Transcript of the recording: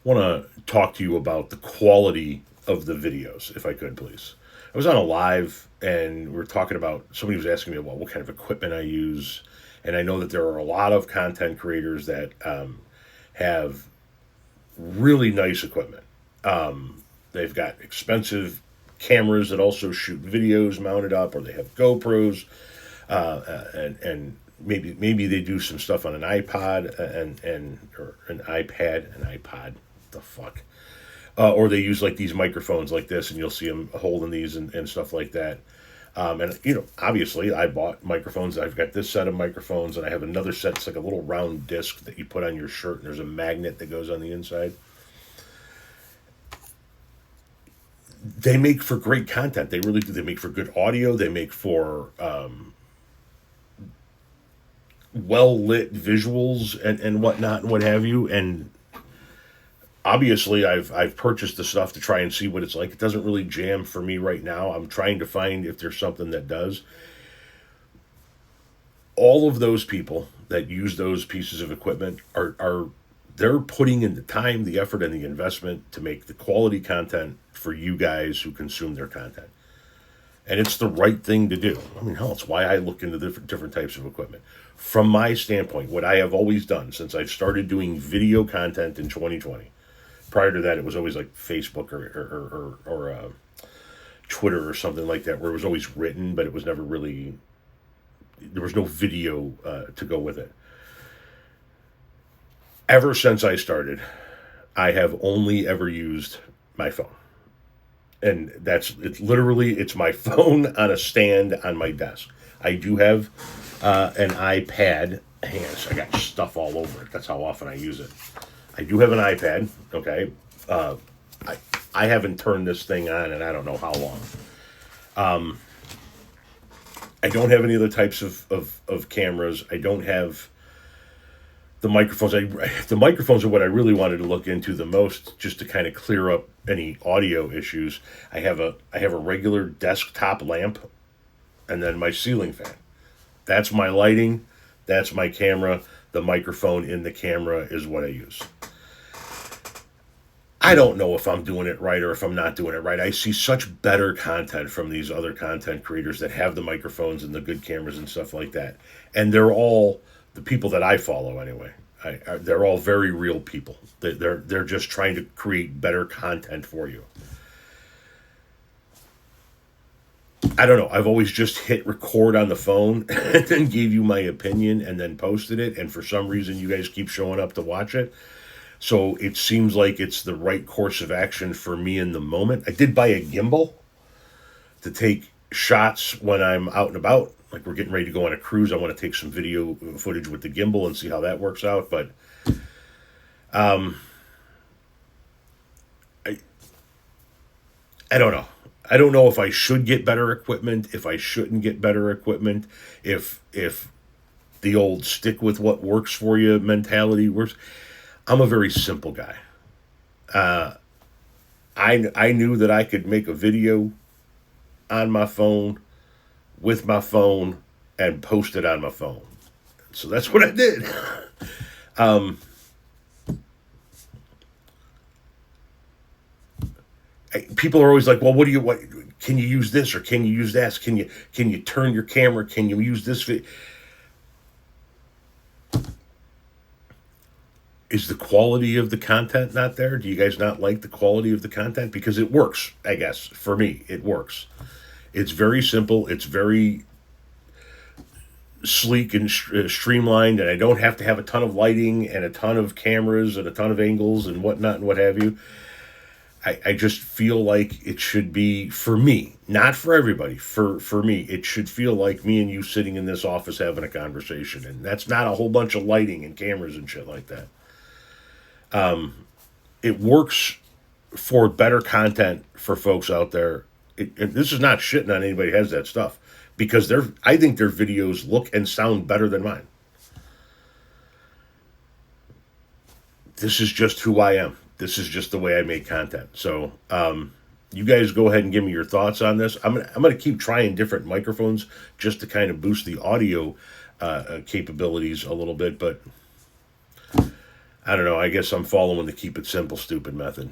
want to talk to you about the quality of the videos, if I could, please. I was on a live and we were talking about, somebody was asking me about what kind of equipment I use. And I know that there are a lot of content creators that have really nice equipment. They've got expensive cameras that also shoot videos mounted up, or they have GoPros, and maybe they do some stuff on an iPod and or an iPad, an iPod, the fuck, or they use like these microphones like this, and you'll see them holding these and stuff like that. And obviously, I bought microphones. I've got this set of microphones, and I have another set. It's like a little round disc that you put on your shirt, and there's a magnet that goes on the inside. They make for great content. They really do. They make for good audio. They make for well lit visuals and whatnot and what have you. And obviously, I've purchased the stuff to try and see what it's like. It doesn't really jam for me right now. I'm trying to find if there's something that does. All of those people that use those pieces of equipment are they're putting in the time, the effort, and the investment to make the quality content for you guys who consume their content. And it's the right thing to do. I mean, hell, it's why I look into different types of equipment. From my standpoint, what I have always done since I've started doing video content in 2020, prior to that, it was always like Facebook or Twitter or something like that, where it was always written, but it was never really, there was no video to go with it. Ever since I started, I have only ever used my phone. And it's literally, it's my phone on a stand on my desk. I do have an iPad. Hands, I got stuff all over it. That's how often I use it. I do have an iPad, okay? I haven't turned this thing on in I don't know how long. I don't have any other types of cameras. I don't have the microphones. The microphones are what I really wanted to look into the most, just to kind of clear up any audio issues. I have a regular desktop lamp, and then my ceiling fan. That's my lighting. That's my camera. The microphone in the camera is what I use. I don't know if I'm doing it right or if I'm not doing it right. I see such better content from these other content creators that have the microphones and the good cameras and stuff like that. And they're all the people that I follow anyway. They're all very real people. They're just trying to create better content for you. I don't know. I've always just hit record on the phone and then gave you my opinion and then posted it. And for some reason, you guys keep showing up to watch it. So it seems like it's the right course of action for me in the moment. I did buy a gimbal to take shots when I'm out and about. Like we're getting ready to go on a cruise. I want to take some video footage with the gimbal and see how that works out. But I don't know. I don't know if I should get better equipment, if I shouldn't get better equipment, if the old stick with what works for you mentality works. I'm a very simple guy. I knew that I could make a video on my phone with my phone and post it on my phone. So that's what I did. People are always like, well, what can you use this or can you use that? Can you turn your camera? Can you use this? Is the quality of the content not there? Do you guys not like the quality of the content? Because it works, I guess. For me, it works. It's very simple. It's very sleek and streamlined, and I don't have to have a ton of lighting and a ton of cameras and a ton of angles and whatnot and what have you. I just feel like it should be, for me, not for everybody, for me, it should feel like me and you sitting in this office having a conversation. And that's not a whole bunch of lighting and cameras and shit like that. It works for better content for folks out there. This is not shitting on anybody who has that stuff, because I think their videos look and sound better than mine. This is just who I am. This is just the way I make content. So you guys go ahead and give me your thoughts on this. I'm gonna keep trying different microphones just to kind of boost the audio capabilities a little bit, but I don't know. I guess I'm following the keep it simple, stupid method.